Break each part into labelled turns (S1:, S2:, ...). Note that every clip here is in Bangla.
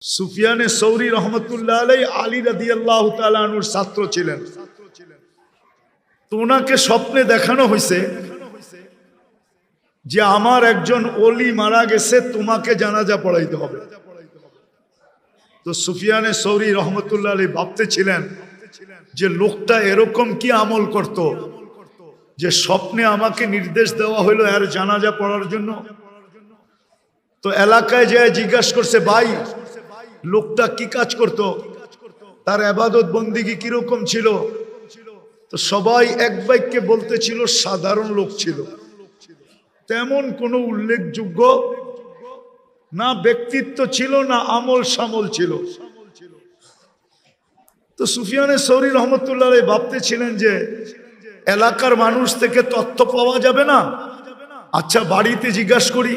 S1: সুফিয়ানে সৌরি রহমতুল্লাহ আলাই আলী রাদিয়াল্লাহু তাআলা আনহুর ছাত্র ছিলেন। তো ওনাকে স্বপ্নে দেখানো হয়েছে যে আমার একজন ওলি মারা গেছে, তোমাকে জানাজা পড়াইতে হবে। তো সুফিয়ানে সৌরি রহমতুল্লাহ আলাই ভাবতেছিলেন যে লোকটা এরকম কি আমল করত যে স্বপ্নে আমাকে নির্দেশ দেওয়া হলো এর জানাজা পড়ার জন্য। তো এলাকায় যায় জিজ্ঞাসা করছে, ভাই লোকটা কি কাজ করত, তার ইবাদত বন্দিগি কিরকম ছিল? তো সবাই এক বাক্যে বলতেছিল সাধারণ লোক ছিল, তেমন কোনো উল্লেখযোগ্য না ব্যক্তিত্ব ছিল না আমল সামল ছিল। তো সুফিয়ানে সৌরি রহমতুল্লাহ ভাবতেছিলেন যে এলাকার মানুষ থেকে তথ্য পাওয়া যাবে না, আচ্ছা বাড়িতে জিজ্ঞাসা করি।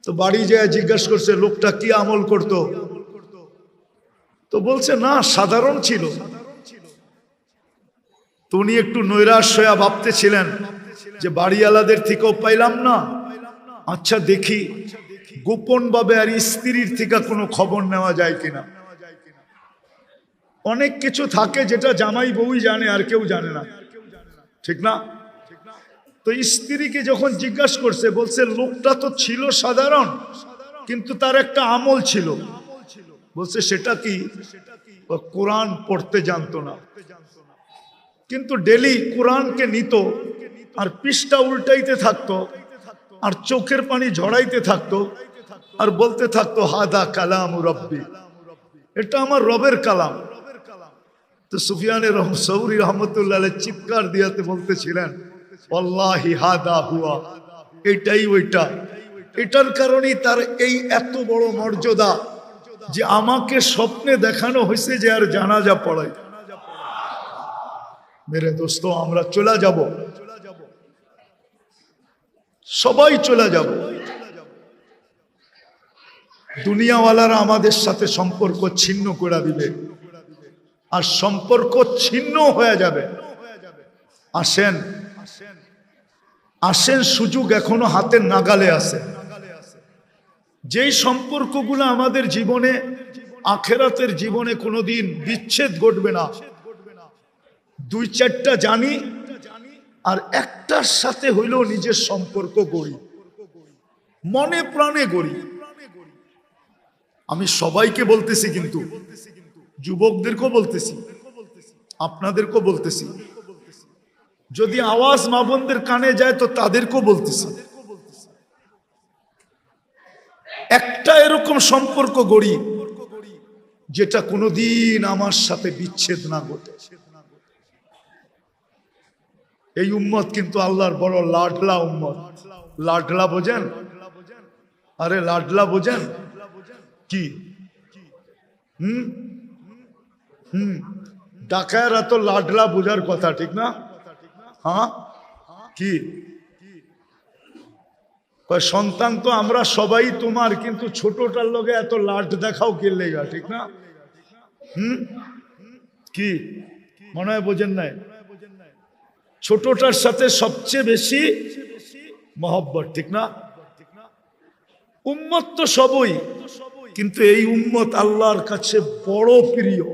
S1: তো বাড়ি যায় জিজ্ঞাসা করছে লোকটা কি আমল করত। তো বলছে না সাধারণ ছিল। তো উনি একটু নৈরাশ হয়ে ভাবতেছিলেন যে বাড়িওয়ালাদের থেকেও পাইলাম না, আচ্ছা দেখি গোপন ভাবে আর স্ত্রীর থেকে কোনো খবর নেওয়া যায় কিনা। অনেক কিছু থাকে যেটা জামাই বউই জানে আর কেউ জানে না, ঠিক না? তো স্ত্রীকে যখন জিজ্ঞাসা করছে বলছে লোকটা তো ছিল সাধারণ কিন্তু তার একটা আমল ছিল। বলছে সেটা কি? কোরআন পড়তে জানতো না, কিন্তু ডেলি কোরআনকে নিত আর পৃষ্ঠা উল্টাইতে থাকতো আর চোখের পানি ঝরাইতে থাকতো আর বলতে থাকতো হাদা কালাম রব্বি, এটা আমার রবের কালাম। তো সুফিয়ানে সৌরি রহমতুল্লাহ চিৎকার দিয়াতে বলতেছিলেন আল্লাহি হাদা হুয়া, এটাই ওইটা। এটার কারণেই তার এই এত বড় মর্যাদা যে আমাকে স্বপ্নে দেখানো হয়েছে যে আর জানাজা পড়াই। মেরে দোস্ত, আমরা চলে যাব, সবাই চলে যাব। দুনিয়াওয়ালারা আমাদের সাথে সম্পর্ক ছিন্ন করে দিবে আর সম্পর্ক ছিন্ন হয়ে যাবে। আসেন আসেন, সুযোগ এখনো হাতের নাগালে আছে। যেই সম্পর্কগুলো আমাদের জীবনে আখেরাতের জীবনে কোনোদিন বিচ্ছেদ ঘটবে না, দুই চারটা জানি আর একটার সাথে হইলেও নিজের সম্পর্ক গড়ি, মনে প্রাণে গড়ি। আমি সবাইকে বলতেছি, কিন্তু যুবকদেরকেও বলতেছি, আপনাদেরকেও বলতেছি, যদি আওয়াজ মা বোনদের কানে যায় তো তাদেরকেও বলতেছি, একটা এরকম সম্পর্ক গড়ি যেটা কোনোদিন আমার সাথে বিচ্ছেদ না ঘটে। এই উম্মত কিন্তু আল্লাহর বড় লাডলা উম্মত। লাডলা বোঝেন? আরে লাডলা বোঝেন কি? ডাকায়রা তো লাডলা বোঝার কথা, ঠিক না? হ্যাঁ, কি সন্তান তো আমরা সবাই তোমার, কিন্তু ছোটটার লগে এত লাড দেখাও কে লেগা, ঠিক না? কি মনে হয় বোঝেন নাই? ছোটটার সাথে সবচেয়ে বেশি মহব্বত, ঠিক না? উম্মত তো সবই, কিন্তু এই উম্মত আল্লাহর কাছে বড় প্রিয়,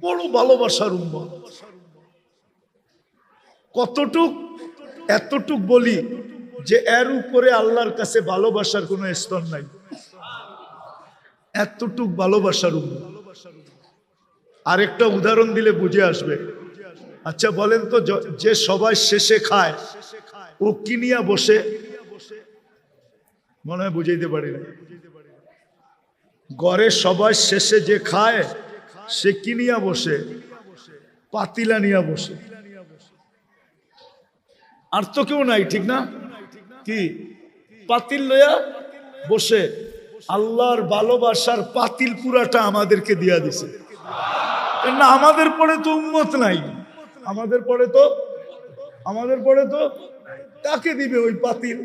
S1: বড় ভালোবাসার উম্মত। কতটুক? এতটুক বলি যে এর উপরে আল্লাহর কাছে ভালোবাসার কোনো স্তর নাই। এতটুক ভালোবাসার উম্মত। আরেকটা উদাহরণ দিলে বুঝে আসবে। আচ্ছা বলেন তো, যে সবাই শেষে খায় ও কি নিয়ে বসে? মনে হয় বুঝাইতে পারি না। ঘরে সবাই শেষে যে খায় সে কি নিয়ে বসে? পাতিলা নিয়ে বসে। আর তো কেউ নাই, ঠিক না? কি পাতিল লইয়া বসে। আল্লাহর ভালোবাসার পাতিল পুরাটা আমাদেরকে দিয়া দিছে। না আমাদের পরে তো উম্মত নাই, আমাদের পরে তো কাকে দিবে ওই পাতিল?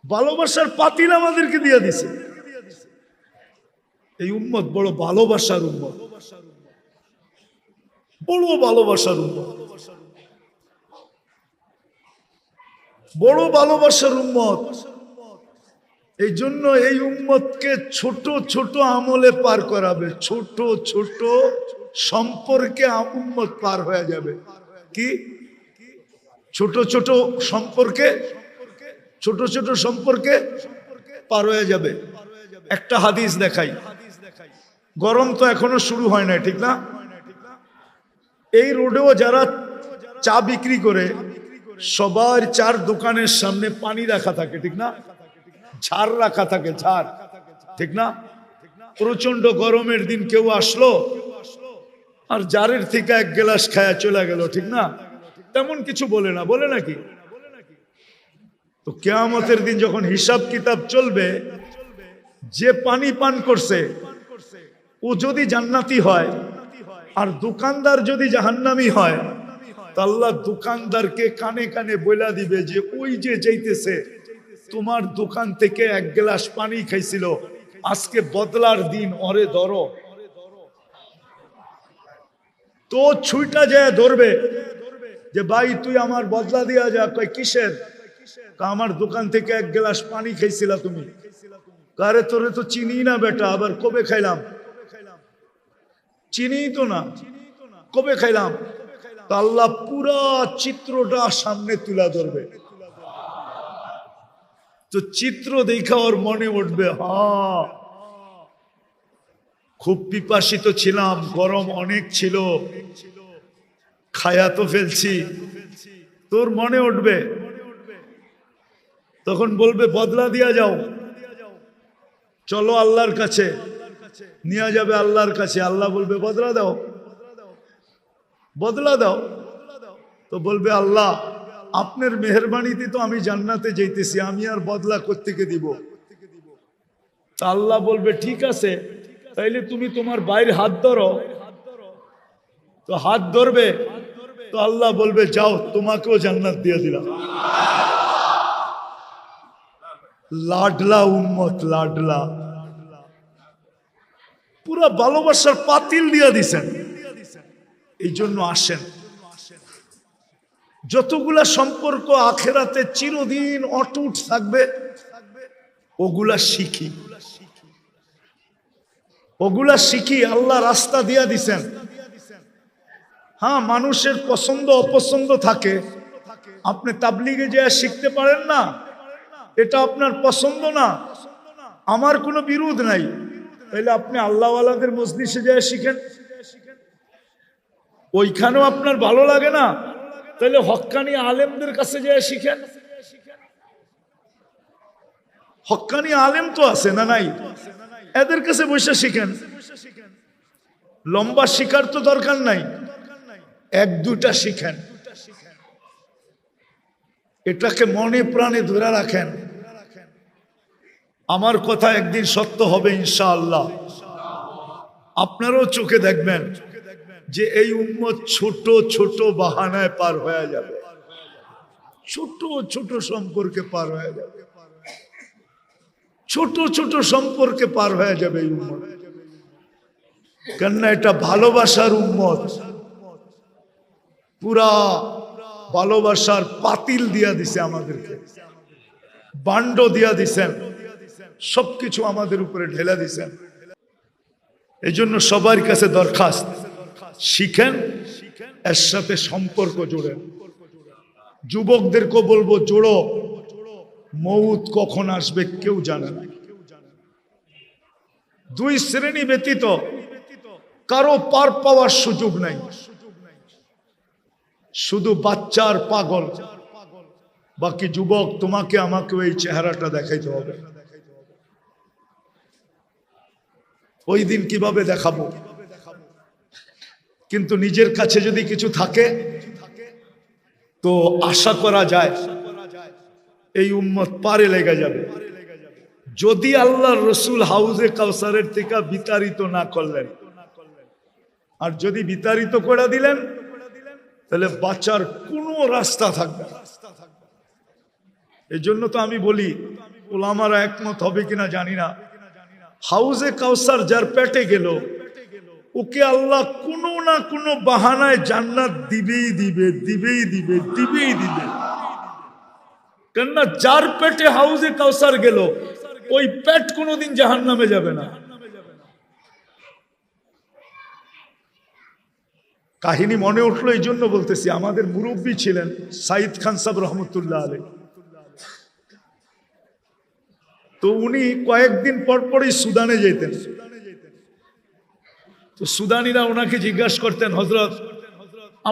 S1: ভালোবাসার পাতিল আমাদেরকে দিয়া দিছে। এই উম্মত বড় ভালোবাসার উম্মত, বড় ভালোবাসার উম্মত, বড় ভালোবাসার উম্মত। এই জন্য এই উম্মতকে ছোট ছোট আমলে পার করাবে, ছোট ছোট সম্পর্কে উম্মত পার হয়ে যাবে। কি ছোট ছোট সম্পর্কে, ছোট ছোট সম্পর্কে পার হয়ে যাবে। একটা হাদিস দেখাই, গরম তো এখনো শুরু হয় না, ঠিক না? এই রোডেও যারা চা বিক্রি করে সবার চার দোকানের সামনে পানি রাখা থাকে, ঠিক না? ঝাড় রাখা থাকে, ঝাড়, ঠিক না? প্রচন্ড গরমের দিন কেউ আসলো আর জারের থেকে এক গ্লাস খায়া চলে গেল, ঠিক না? তেমন কিছু বলে না, বলে নাকি? তো কিয়ামতের দিন যখন হিসাব কিতাব চলবে, যে পানি পান করছে ও যদি জান্নাতি হয় আর দোকানদার যদি জাহান্নামী হয়, তো আল্লাহ দোকানদারকে কানে কানে বলে দিবে যে ওই যে যাইতেছে তোমার দোকান থেকে এক গ্লাস পানি খাইছিল, আজকে বদলার দিন, ওরে ধরো। তো ছুইটা যায় ধরবে যে ভাই তুই আমার বদলা দিয়া যা। কয় কিসের? আমার দোকান থেকে এক গ্লাস পানি খাইছিলা তুমি। কারে তোরে তো চিনি না বেটা, আবার কবে খাইলাম? চিনি তো না, কবে খাইলাম? তো আল্লাহ পুরা চিত্রটা সামনে তুলে ধরবে। তো চিত্র দেখা ওর মনে উঠবে, হ্যাঁ খুব পিপাসিত ছিলাম, গরম অনেক ছিল, খায়া তো ফেলছি। তোর মনে উঠবে, তখন বলবে বদলা দিয়া যাও, চলো আল্লাহর কাছে, নিয়ে যাবে আল্লাহর কাছে। আল্লাহ বলবে বদলা দাও, বদলা দাও। তো বলবে আল্লাহ আপনার মেহেরবানিতে তো আমি জান্নাতে যাইতেছি, আমি আর বদলা কোত্থেকে দিব? তা আল্লাহ বলবে ঠিক আছে, তাইলে তুমি তোমার বাইরে হাত ধরো। তো হাত ধরবে, তো আল্লাহ বলবে যাও তোমাকেও জান্নাত দিয়ে দিলাম। লাডলা উম্মত, লাডলা, পুরা ভালোবাসার পাতিল দিয়া দিছেন। এই জন্য আসেন, যতগুলা সম্পর্ক আখেরাতে চিরদিন অটুট থাকবে ওগুলা শিখি, ওগুলা শিখি। আল্লাহ রাস্তা দিয়া দিছেন। হ্যাঁ, মানুষের পছন্দ অপছন্দ থাকে, আপনি তাবলিগে যে শিখতে পারেন না, এটা আপনার পছন্দ না, আমার কোনো বিরোধ নাই, তাহলে আপনি আল্লাহওয়ালাদের মজলিসে যায় শিখেন। ওইখানেও আপনার ভালো লাগে না, তাহলে হক্কানি আলেমদের কাছে যায় শিখেন। হক্কানি আলেম তো আছে না নাই, এদের কাছে বসে শিখেন। লম্বা শিখার তো দরকার নাই, এক দুটা শিখেন। এটাকে মনে প্রাণে ধরে রাখেন। আমার কথা একদিন সত্য হবে ইনশাআল্লাহ। আপনারাও চোখে দেখবেন যে এই উম্মত ছোট ছোট বাহানায় পার হয়ে যাবে, ছোট ছোট সম্পর্কে পার হয়ে যাবে, ছোট ছোট সম্পর্কে পার হয়ে যাবে এই উম্মত। কেননা এটা ভালোবাসার উম্মত, পুরা ভালোবাসার পাতিল দিয়া দিছে আমাদেরকে, বান্ড দিয়া দিছেন, সবকিছু আমাদের উপরে ঢেলে দিছেন। এই জন্য সবার কাছে দরখাস্ত, শিখেন, এর সাথে সম্পর্ক জোড়েন। যুবকদেরকে বলবো জোড়ো, মউত কখন আসবে কেউ জানে না। দুই শ্রেণী ব্যতীত কারো পার পাওয়ার সুযোগ নাই, শুধু বাচ্চার পাগল, বাকি যুবক তোমাকে আমাকে এই চেহারাটা দেখাইতে হবে। ওই দিন কিভাবে দেখাবো? কিন্তু নিজের কাছে যদি কিছু থাকে তো আশা করা যায় এই উম্মত পারে লেগে যাবে। যদি আল্লাহর রসুল হাউজে কাউসারের থেকে বিতাড়িত না করলেন, আর যদি বিতাড়িত করে দিলেন তাহলে বাঁচার কোনো রাস্তা থাকবে না। এই জন্য তো আমি বলি, ওলামারা একমত হবে কিনা জানি না, হাউজে কাউসার যার পেটে গেল ওকে আল্লাহ কোনো না কোনো বাহানায় জান্নাত দিবেই দিবে, দিবেই দিবে, দিবেই দিবে। কেননা যার পেটে হাউজে কাউসার গেল ওই পেট কোনোদিন জাহান্নামে যাবে না। কাহিনী মনে উঠলো এই জন্য বলতেছি, আমাদের মুরব্বী ছিলেন সাইদ খান সাহেব রহমতুল্লাহ আলাইহি। তো উনি কয়েকদিন পর পরই সুদানে যেতেন। তো সুদানিরা ওনাকে জিজ্ঞাসা করতেন, হযরত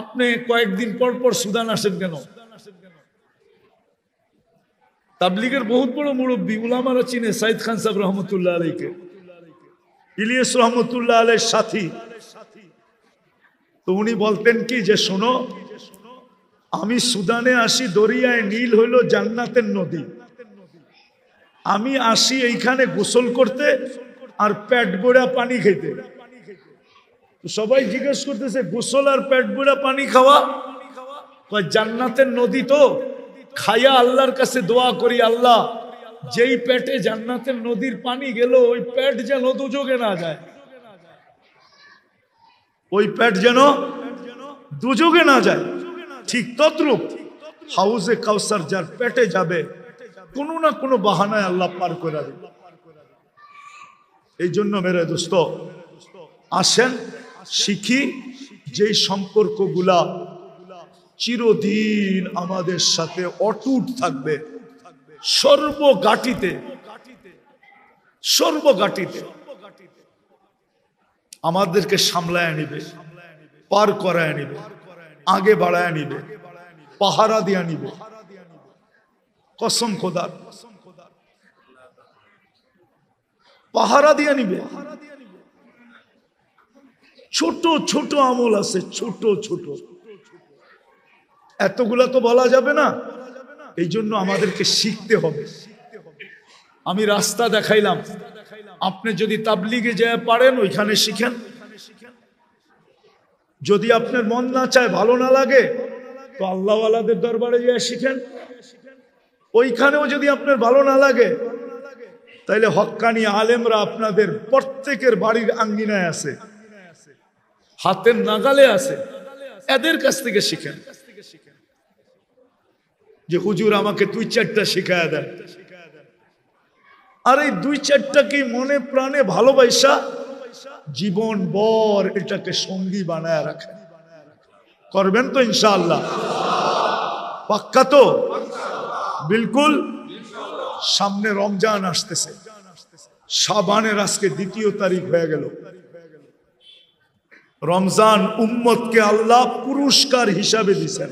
S1: আপনি কয়েকদিন পর পর সুদান আসেন কেন? তাবলীগের বহুত বড় মুরব্বী, উলামারা চিনে সাইদ খান সাহেব রহমতুল্লাহ আলাইহিকে, ইলিয়াস রহমতুল্লাহ আলাইহির সাথী। তো উনি বলতেন কি যে শোনো, আমি সুদানে আসি, দরিয়ায় নীল হইল জান্নাতের নদী, আমি আসি এইখানে গোসল করতে আর পেট ভরা পানি খেতে। সবাই জিজ্ঞেস করতেছে গোসল আর পেট ভরা পানি খাওয়া? জান্নাতের নদী তো, খায়া আল্লাহর কাছে দোয়া করি, আল্লাহ যেই পেটে জান্নাতের নদীর পানি গেল ওই পেট যেন দুযোগে না যায়, ওই পেট যেন দুযোগে না যায়। ঠিক তদ্রূপ হাউজে কাউসার যার পেটে যাবে কোনো না কোনো বাহানায় আল্লাহ পার করে দেবে। এই জন্য মেরে দোস্ত আসেন শিখি, যেই সম্পর্কগুলা চিরদিন আমাদের সাথে অটুট থাকবে, সর্বগাটিতে আমাদেরকে সামলায় নিবে, পার করায় নিবে, আগে বাড়ায় নিবে, পাহারা দিয়া নিবে। কসম খোদার, পাহারা দিয়া নিবে। ছোট ছোট আমল আছে, ছোট ছোট, এতগুলা তো বলা যাবে না। এই জন্য আমাদেরকে শিখতে হবে। আমি রাস্তা দেখাইলাম, আপনি যদি তাবলীগে যায় পারেন ওইখানে শিখেন। যদি আপনার মন না চায়, ভালো না লাগে, তো আল্লাহওয়ালাদের দরবারে যায় শিখেন। ওইখানেও যদি আপনার ভালো না লাগে, তাইলে হক্কানি আলেমরা আপনাদের প্রত্যেকের বাড়ির আঙ্গিনায় আছে, হাতের নাগালে আছে, এদের কাছ থেকে শিখেন। যে হুজুর আমাকে 2-4টা শিখায়া দেন, আর এই 2-4টা কি মনে প্রাণে ভালোবাসা জীবন ভর এটাকে সঙ্গী বানায় রাখেন। করবেন তো ইনশাআল্লাহ? পাক্কা তো? বিলকুল। সামনে রমজান আসতেছে, শাবানের আজকে 2 তারিখ হয়ে গেল। রমজান উম্মতকে আল্লাহ পুরস্কার হিসাবে দিয়েছেন।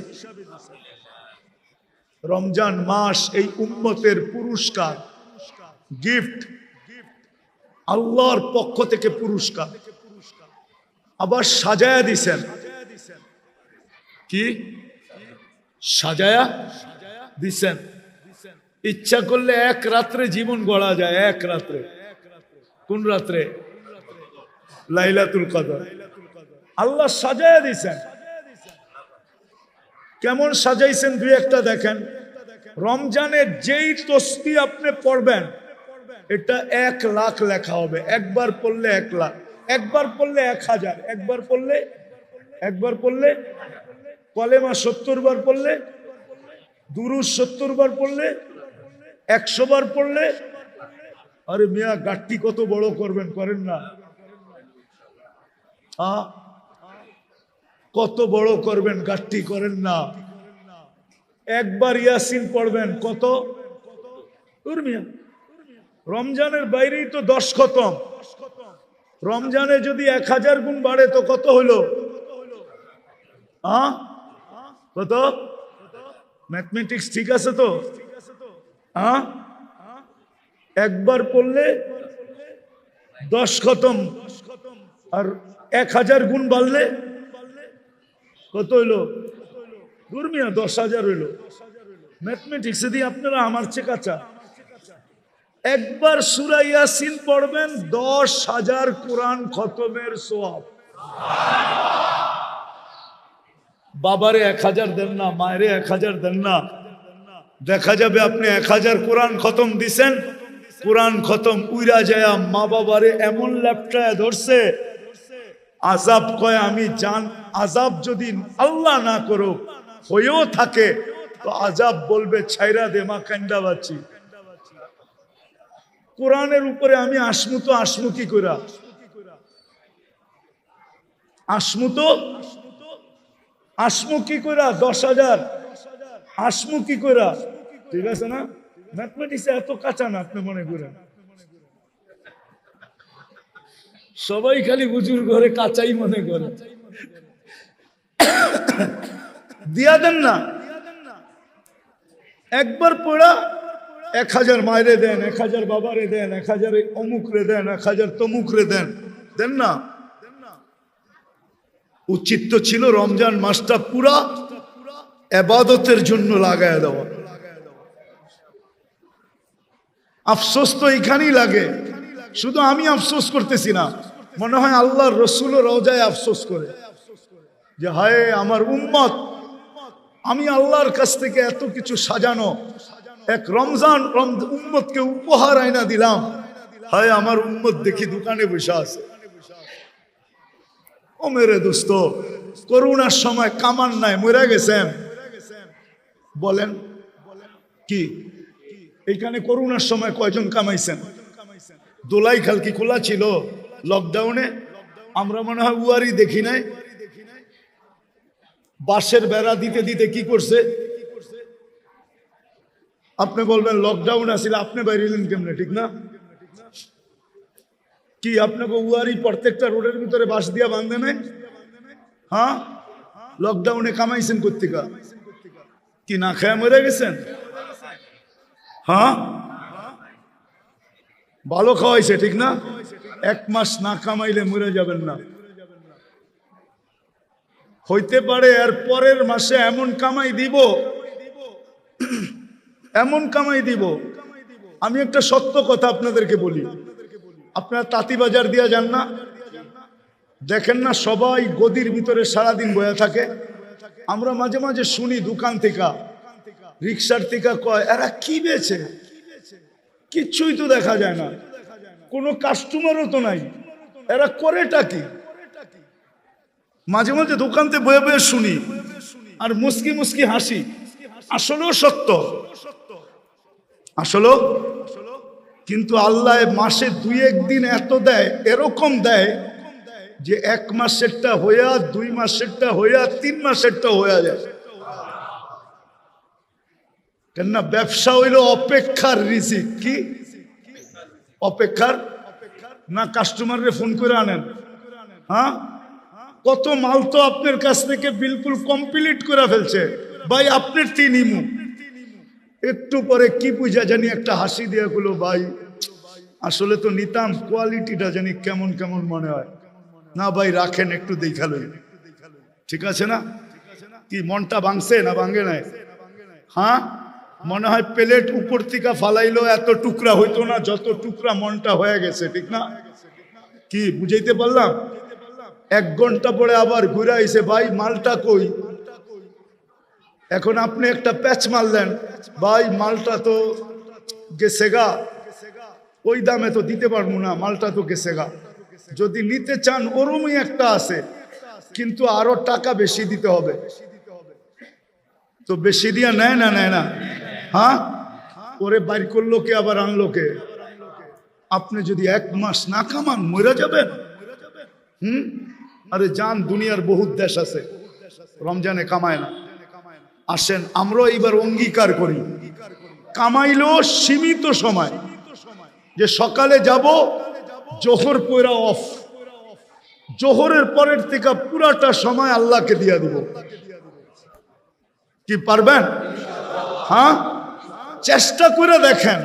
S1: রমজান মাস এই উম্মতের পুরস্কার, গিফট, আল্লাহর পক্ষ থেকে পুরস্কার। আবার সাজায়া দিছেন। কি সাজায়া দিছেন? ইচ্ছা করলে এক রাত্রে জীবন গড়া যায়, এক রাত্রে। কোন রাত্রে? লাইলাতুল কদর। আল্লাহ সাজায়া দিছেন। কেমন সাজাইছেন 2-1টা দেখেন। রমজানের যেই তসবিহ আপনি পড়বেন, এটা 1 লাখ লেখা হবে। একবার পড়লে 1 লাখ, একবার পড়লে 1000, একবার পড়লে কলেমা 70 বার পড়লে, দুরূদ 70 বার পড়লে, 100 বার পড়লে। আরে মিয়া গাট্টি কত বড় করবেন, করেন না? কত বড় করবেন, গাট্টি করেন না। একবার ইয়াসিন পড়বেন, কত? মিয়া রমজানের বাইরেই তো 10 খতম। রমজানে যদি 1000 গুণ বাড়ে তো কত হইল? কত? ম্যাথমেটিক্স ঠিক আছে তো? একবার পড়লে 10 খতম, আর 1000 গুণ বাড়লে কত হইল? মিয়া 10,000 হইল। ম্যাথমেটিক্স দিয়ে আপনারা আমার চেয়ে কাঁচা। একবার সূরা ইয়াসিন পড়বেন, 10,000 কোরআন খতমের সওয়াব। বাবারে 1000 দেন না, মায়েরে 1000 দেন না, দেখা যাবে আপনি 1000 কোরআন খতম দিছেন, কোরআন খতম উইরা যায় মা বাবারে এমন ল্যাপটায় ধরছে, আযাব কয় আমি জান। আযাব যদি আল্লাহ না করুক হয়েও থাকে, তো আযাব বলবে ছাইরা দে মা, কান্দা বাঁচি। কোরআনের উপরে আমি আসমু তো আসমু কি কইরা? আসমু তো আসমু কি কইরা? 10,000 আসমু কি কইরা? ঠিক আছে না? ম্যাথমেটিক্সে এত কাঁচা না আপনি মনে করেন। সবাই খালি হুজুর ঘরে কাঁচাই মনে করে। দিয়া দেন না, একবার পড়া 1000 মায়েরে দেন, 1000 বাবারে দেন, 1000 অমুক রে দেন, 1000 তমুক রে দেন, দেন না। উচিত তো ছিল রমজান মাসটা পুরা ইবাদতের জন্য লাগায় দেওয়া। আফসোস তো এখানেই লাগে। শুধু আমি আফসোস করতেছি না, মনে হয় আল্লাহর রসুল রওজায় আফসোস করে যে হায় আমার উম্মত, আমি আল্লাহর কাছ থেকে এত কিছু সাজানো এক রমজান উম্মতকে উপহার আইনা দিলাম, হায় আমার উম্মত দেখি দোকানে বসে আছে। ও মেরে দোস্ত, করোনার সময় কামান নাই, মরে গেছেন বলেন কি? এইখানে করোনার সময় কয়জন কামাইছেন? দোলাই খাল কি খোলা ছিল লকডাউনে? আমরা মনে হয় উয়ারি দেখি নাই। বাঁশের বেড়া দিতে দিতে কি করছে? আপনি বলবেন লকডাউন আসলে আপনি বাইরেলেন কেমনে? ঠিক না? কি আপনাকে উয়ারি প্রত্যেকটা রোডের ভিতরে বাঁশ দিয়া বাঁধে নাই? হ্যাঁ, লকডাউনে কামাইছেন কোত্থেকা? কি না খেয়ে মরে গেছেন? হ্যাঁ, ভালো খাওয়াইছে, ঠিক না? 1 মাস না কামাইলে মরে যাবেন না। হইতে পারে এর পরের মাসে এমন কামাই দিব, এমন কামাই দিব। আমি একটা সত্য কথা আপনাদেরকে বলি, আপনারা তাঁতিবাজার দিয়া যান না, দেখেন না সবাই গদির ভিতরে সারাদিন বয়া থাকে। আমরা মাঝে মাঝে শুনি দোকান থেকে, রিক্সার থেকে কয় এরা কি বেচে, কিচ্ছুই তো দেখা যায় না, কোনো কাস্টমারও তো নাই, এরা করেটা কি? মাঝে মাঝে দোকানতে বয়ে বয়ে শুনি আর মুস্কি মুস্কি হাসি। আসলেও সত্য, আসলেও। কিন্তু আল্লাহ মাসে 2-1 দিন এত দেয়, এরকম দেয় যে 1 মাসেরটা হইয়া, 2 মাসেরটা হইয়া, 3 মাসেরটা হইয়া যায়। কেননা ব্যবসা হইল অপেক্ষার রিজিক। কি অপেক্ষার? না কাস্টমাররে ফোন করে আনেন। হ্যাঁ, কত মাল তো আপনার কাছ থেকে বিলকুল কমপ্লিট করে ফেলছে, ভাই আপনার তিনিমু একটু পরে কি বুঝা জানি একটা হাসি দিয়ে গুলো, ভাই আসলে তো নিতাম, কোয়ালিটিটা জানি কেমন কেমন মনে হয় না, ভাই রাখেন একটু দেখালই। ঠিক আছে না? কি মনটা ভাঙছে না ভাঙে নাই? হ্যাঁ, মনে হয় প্লেট উপর থেকে ফালাইলো, এত টুকরা হইতো না যত টুকরা মনটা হয়ে গেছে। ঠিক না? কি বুঝাইতে পারলাম? 1 ঘন্টা পরে আবার ঘুরে আইছে, ভাই মালটা কই? এখন আপনি একটা প্যাচ মারলেন, ভাই মালটা তো গেছে গা, ওই দামে তো দিতে পারবো না, মালটা তো গেছে গা। যদি নিতে চান ওরমই একটা আছে, কিন্তু আরো টাকা বেশি দিতে হবে। তো বেশি দিয়া নেয় না? নেয় না? হ্যাঁ, ওরে বাইর করলো কে, আবার আনলো কে? আপনি যদি 1 মাস না কামান মরে যাবেন। আরে যান, দুনিয়ার বহুত দেশ আছে রমজানে কামায় না। আসেন আমরা এবার অঙ্গীকার করি, কামাইলো সীমিত সময়, যে সকালে যাব, জোহর পয়রা অফ, জোহরের পরের থেকে পুরাটা সময় আল্লাহকে দিয়া দিব। কি পারবেন? হ্যাঁ, চেষ্টা করে দেখেন।